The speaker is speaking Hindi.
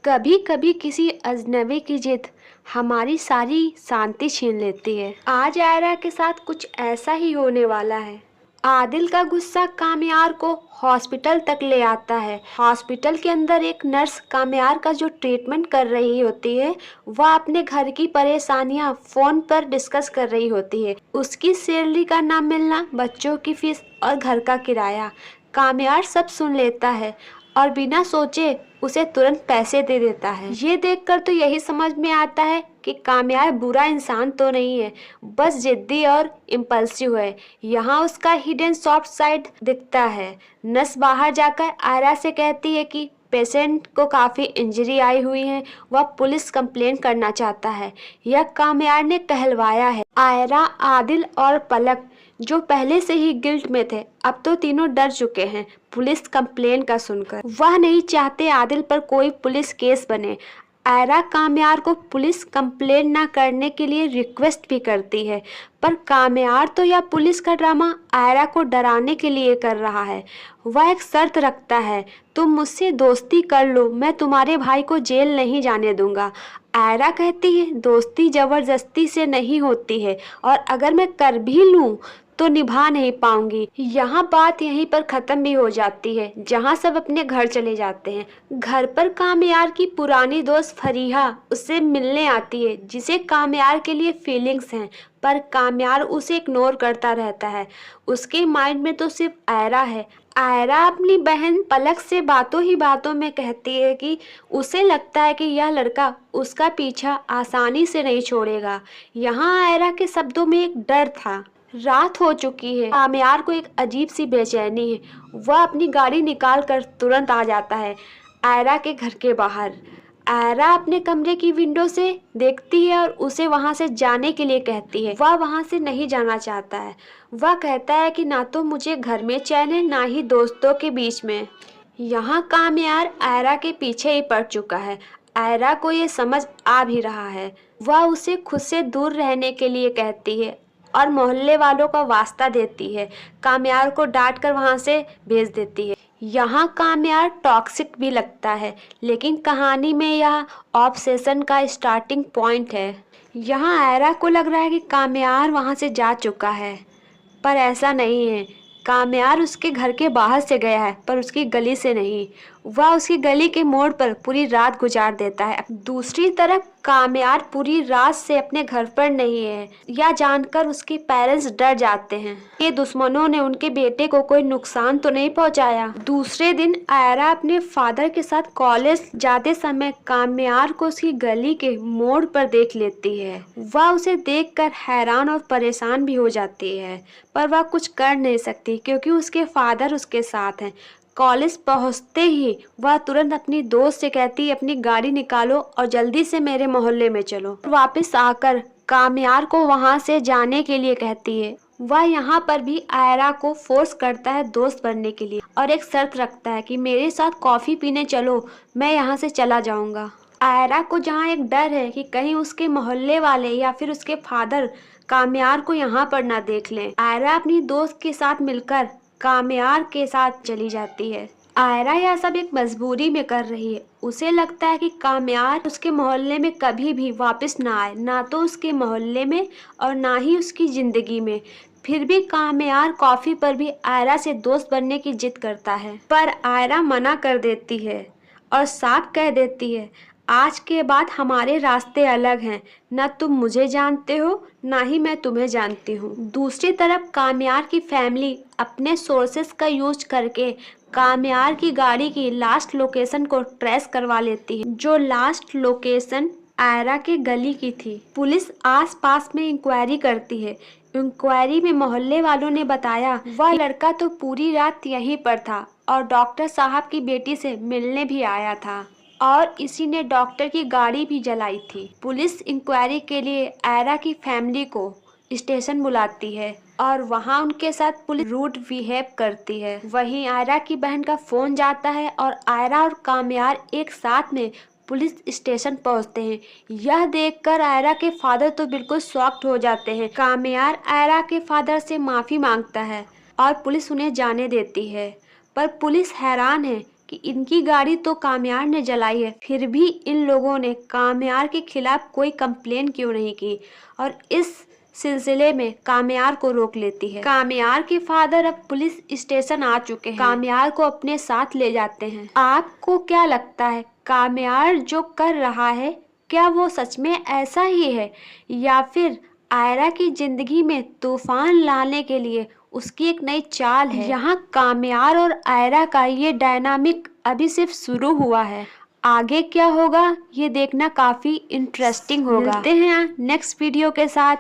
कभी कभी किसी अजनबी की जिद हमारी सारी शांति छीन लेती है। आज आयरा के साथ कुछ ऐसा ही होने वाला है। आदिल का गुस्सा कामयार को हॉस्पिटल तक ले आता है। हॉस्पिटल के अंदर एक नर्स कामयार का जो ट्रीटमेंट कर रही होती है, वह अपने घर की परेशानियां फोन पर डिस्कस कर रही होती है। उसकी सैलरी का ना मिलना, बच्चों की फीस और घर का किराया। कामयार सब सुन लेता है और बिना सोचे उसे तुरंत पैसे दे देता है। ये देखकर तो यही समझ में आता है कि कामयार बुरा इंसान तो नहीं है, बस जिद्दी और इम्पल्सिव है। यहाँ उसका हिडन सॉफ्ट साइड दिखता है। नर्स बाहर जाकर आयरा से कहती है कि पेशेंट को काफ़ी इंजरी आई हुई है, वह पुलिस कंप्लेन करना चाहता है। यह कामयार ने कहलवाया है। आयरा, आदिल और पलक जो पहले से ही गिल्ट में थे, अब तो तीनों डर चुके हैं पुलिस कंप्लेन का सुनकर। वह नहीं चाहते आदिल पर कोई पुलिस केस बने। आयरा कामयार को पुलिस कंप्लेन ना करने के लिए रिक्वेस्ट भी करती है, पर कामयार तो यह पुलिस का ड्रामा आयरा को डराने के लिए कर रहा है। वह एक शर्त रखता है, तुम मुझसे दोस्ती कर लो, मैं तुम्हारे भाई को जेल नहीं जाने दूंगा। आयरा कहती है दोस्ती जबरदस्ती से नहीं होती है, और अगर मैं कर भी लूं तो निभा नहीं पाऊंगी। यहाँ बात यहीं पर खत्म भी हो जाती है, जहाँ सब अपने घर चले जाते हैं। घर पर कामयार की पुरानी दोस्त फरीहा उससे मिलने आती है, जिसे कामयार के लिए फीलिंग्स हैं, पर कामयार उसे इग्नोर करता रहता है। उसके माइंड में तो सिर्फ आयरा है। आयरा अपनी बहन पलक से बातों ही बातों में कहती है कि उसे लगता है कि यह लड़का उसका पीछा आसानी से नहीं छोड़ेगा। यहाँ आयरा के शब्दों में एक डर था। रात हो चुकी है। कामयार को एक अजीब सी बेचैनी है। वह अपनी गाड़ी निकाल कर तुरंत आ जाता है आयरा के घर के बाहर। आयरा अपने कमरे की विंडो से देखती है और उसे वहां से जाने के लिए कहती है। वह वहां से नहीं जाना चाहता है। वह कहता है कि ना तो मुझे घर में चैन है, ना ही दोस्तों के बीच में। यहाँ कामयार आयरा के पीछे ही पड़ चुका है। आयरा को ये समझ आ भी रहा है। वह उसे खुद से दूर रहने के लिए कहती है और मोहल्ले वालों का वास्ता देती है। कामयार को डांट कर वहाँ से भेज देती है। यहाँ कामयार टॉक्सिक भी लगता है, लेकिन कहानी में यह ऑब्सेशन का स्टार्टिंग पॉइंट है। यहाँ आयरा को लग रहा है कि कामयार वहाँ से जा चुका है, पर ऐसा नहीं है। कामयार उसके घर के बाहर से गया है, पर उसकी गली से नहीं। वह उसकी गली के मोड़ पर पूरी रात गुजार देता है। दूसरी तरफ कामयार पूरी रात से अपने घर पर नहीं है। यह जानकर उसके पेरेंट्स डर जाते हैं कि दुश्मनों ने उनके बेटे को कोई नुकसान तो नहीं पहुंचाया। दूसरे दिन आयरा अपने फादर के साथ कॉलेज जाते समय कामयार को उसकी गली के मोड़ पर देख लेती है। वह उसे देखकर हैरान और परेशान भी हो जाती है, पर वह कुछ कर नहीं सकती क्योंकि उसके फादर उसके साथ हैं। कॉलेज पहुंचते ही वह तुरंत अपनी दोस्त से कहती है, अपनी गाड़ी निकालो और जल्दी से मेरे मोहल्ले में चलो। वापस आकर कामयार को वहां से जाने के लिए कहती है। वह यहाँ पर भी आयरा को फोर्स करता है दोस्त बनने के लिए, और एक शर्त रखता है कि मेरे साथ कॉफी पीने चलो, मैं यहाँ से चला जाऊंगा। आयरा को जहाँ एक डर है कि कहीं उसके मोहल्ले वाले या फिर उसके फादर कामयार को यहाँ पर ना देख लें। आयरा अपनी दोस्त के साथ मिलकर कामयार के साथ चली जाती है। आयरा यह सब एक मजबूरी में कर रही है। उसे लगता है कि कामयार उसके मोहल्ले में कभी भी वापस ना आए, ना तो उसके मोहल्ले में और ना ही उसकी जिंदगी में। फिर भी कामयार कॉफी पर भी आयरा से दोस्त बनने की जिद करता है, पर आयरा मना कर देती है और साफ कह देती है, आज के बाद हमारे रास्ते अलग हैं। न तुम मुझे जानते हो, ना ही मैं तुम्हें जानती हूँ। दूसरी तरफ कामयार की फैमिली अपने सोर्सेस का यूज करके कामयार की गाड़ी की लास्ट लोकेशन को ट्रेस करवा लेती है, जो लास्ट लोकेशन आयरा के गली की थी। पुलिस आसपास में इंक्वायरी करती है। इंक्वायरी में मोहल्ले वालों ने बताया वह लड़का तो पूरी रात यहीं पर था और डॉक्टर साहब की बेटी से मिलने भी आया था, और इसी ने डॉक्टर की गाड़ी भी जलाई थी। पुलिस इंक्वायरी के लिए आयरा की फैमिली को स्टेशन बुलाती है और वहां उनके साथ पुलिस रूड बिहेव करती है। वहीं आयरा की बहन का फोन जाता है और आयरा और कामयार एक साथ में पुलिस स्टेशन पहुंचते हैं। यह देखकर आयरा के फादर तो बिल्कुल शॉक्ड हो जाते हैं। कामयार आयरा के फादर से माफी मांगता है और पुलिस उन्हें जाने देती है, पर पुलिस हैरान है कि इनकी गाड़ी तो कामयार ने जलाई है, फिर भी इन लोगों ने कामयार के खिलाफ कोई कंप्लेन क्यों नहीं की। और इस सिलसिले में कामयार को रोक लेती है। कामयार के फादर अब पुलिस स्टेशन आ चुके हैं, कामयार को अपने साथ ले जाते हैं। आपको क्या लगता है, कामयार जो कर रहा है क्या वो सच में ऐसा ही है, या फिर आयरा की जिंदगी में तूफान लाने के लिए उसकी एक नई चाल है? यहाँ कामयार और आयरा का ये डायनामिक अभी सिर्फ शुरू हुआ है, आगे क्या होगा ये देखना काफी इंटरेस्टिंग होगा। मिलते हैं नेक्स्ट वीडियो के साथ।